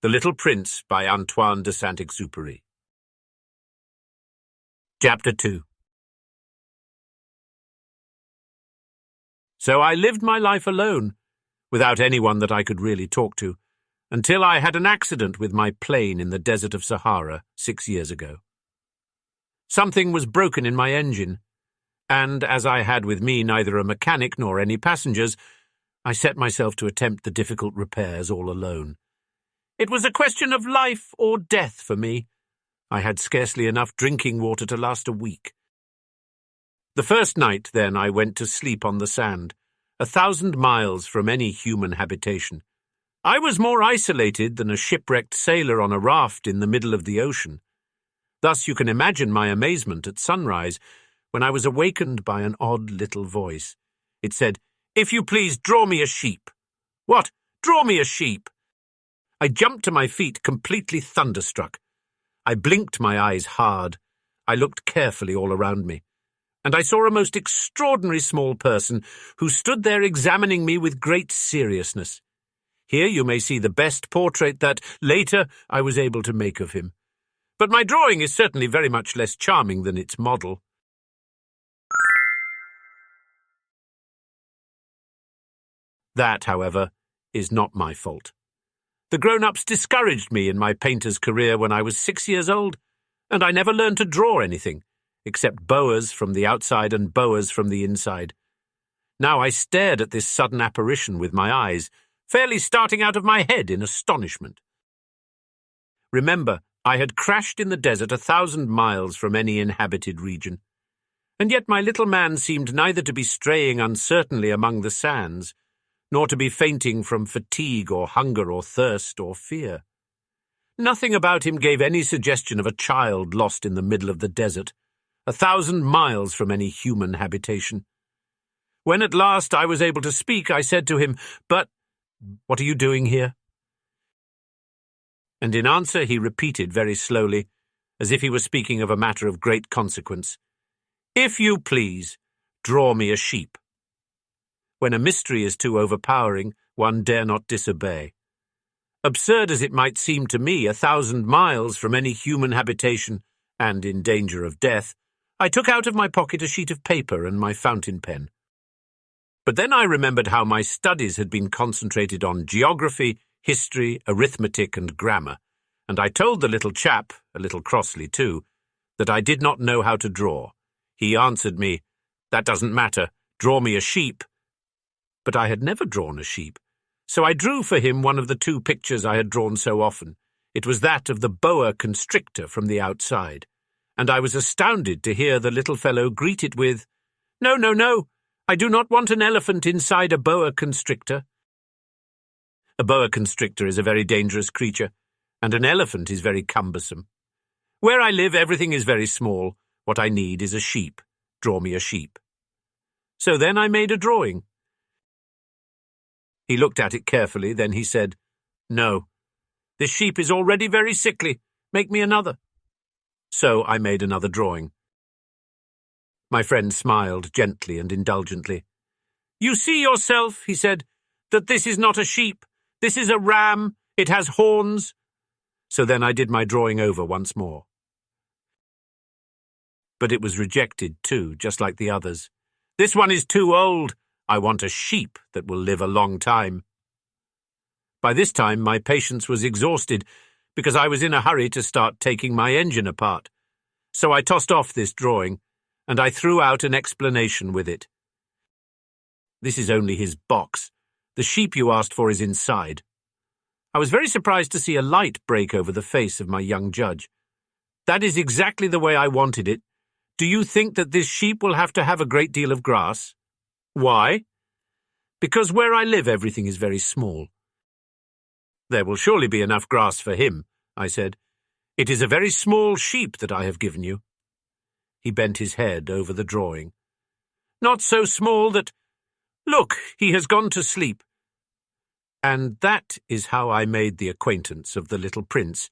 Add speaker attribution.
Speaker 1: The Little Prince by Antoine de Saint-Exupéry. Chapter 2. So I lived my life alone, without anyone that I could really talk to, until I had an accident with my plane in the desert of Sahara 6 years ago. Something was broken in my engine, and as I had with me neither a mechanic nor any passengers, I set myself to attempt the difficult repairs all alone. It was a question of life or death for me. I had scarcely enough drinking water to last a week. The first night, then, I went to sleep on the sand, 1,000 miles from any human habitation. I was more isolated than a shipwrecked sailor on a raft in the middle of the ocean. Thus you can imagine my amazement at sunrise when I was awakened by an odd little voice. It said, "If you please, draw me a sheep." "What? Draw me a sheep?" I jumped to my feet, completely thunderstruck. I blinked my eyes hard. I looked carefully all around me, and I saw a most extraordinary small person who stood there examining me with great seriousness. Here you may see the best portrait that, later, I was able to make of him. But my drawing is certainly very much less charming than its model. That, however, is not my fault. The grown-ups discouraged me in my painter's career when I was 6 years old, and I never learned to draw anything, except boas from the outside and boas from the inside. Now I stared at this sudden apparition with my eyes, fairly starting out of my head in astonishment. Remember, I had crashed in the desert 1,000 miles from any inhabited region, and yet my little man seemed neither to be straying uncertainly among the sands, nor to be fainting from fatigue or hunger or thirst or fear. Nothing about him gave any suggestion of a child lost in the middle of the desert, 1,000 miles from any human habitation. When at last I was able to speak, I said to him, "But what are you doing here?" And in answer he repeated very slowly, as if he were speaking of a matter of great consequence, "If you please, draw me a sheep." When a mystery is too overpowering, one dare not disobey. Absurd as it might seem to me, 1,000 miles from any human habitation, and in danger of death, I took out of my pocket a sheet of paper and my fountain pen. But then I remembered how my studies had been concentrated on geography, history, arithmetic, and grammar, and I told the little chap, a little crossly too, that I did not know how to draw. He answered me, "That doesn't matter, draw me a sheep." But I had never drawn a sheep, so I drew for him one of the 2 pictures I had drawn so often. It was that of the boa constrictor from the outside, and I was astounded to hear the little fellow greet it with, "No, no, no, I do not want an elephant inside a boa constrictor." A boa constrictor is a very dangerous creature, and an elephant is very cumbersome. Where I live, everything is very small. What I need is a sheep. Draw me a sheep. So then I made a drawing. He looked at it carefully, then he said, "No, this sheep is already very sickly. Make me another." So I made another drawing. My friend smiled gently and indulgently. "You see yourself," he said, "that this is not a sheep. This is a ram. It has horns." So then I did my drawing over once more. But it was rejected too, just like the others. "This one is too old. I want a sheep that will live a long time." By this time my patience was exhausted, because I was in a hurry to start taking my engine apart. So I tossed off this drawing, and I threw out an explanation with it. "This is only his box. The sheep you asked for is inside." I was very surprised to see a light break over the face of my young judge. "That is exactly the way I wanted it. Do you think that this sheep will have to have a great deal of grass?" "Why?" "Because where I live everything is very small." "There will surely be enough grass for him," I said. "It is a very small sheep that I have given you." He bent his head over the drawing. "Not so small that— Look, he has gone to sleep." And that is how I made the acquaintance of the little prince,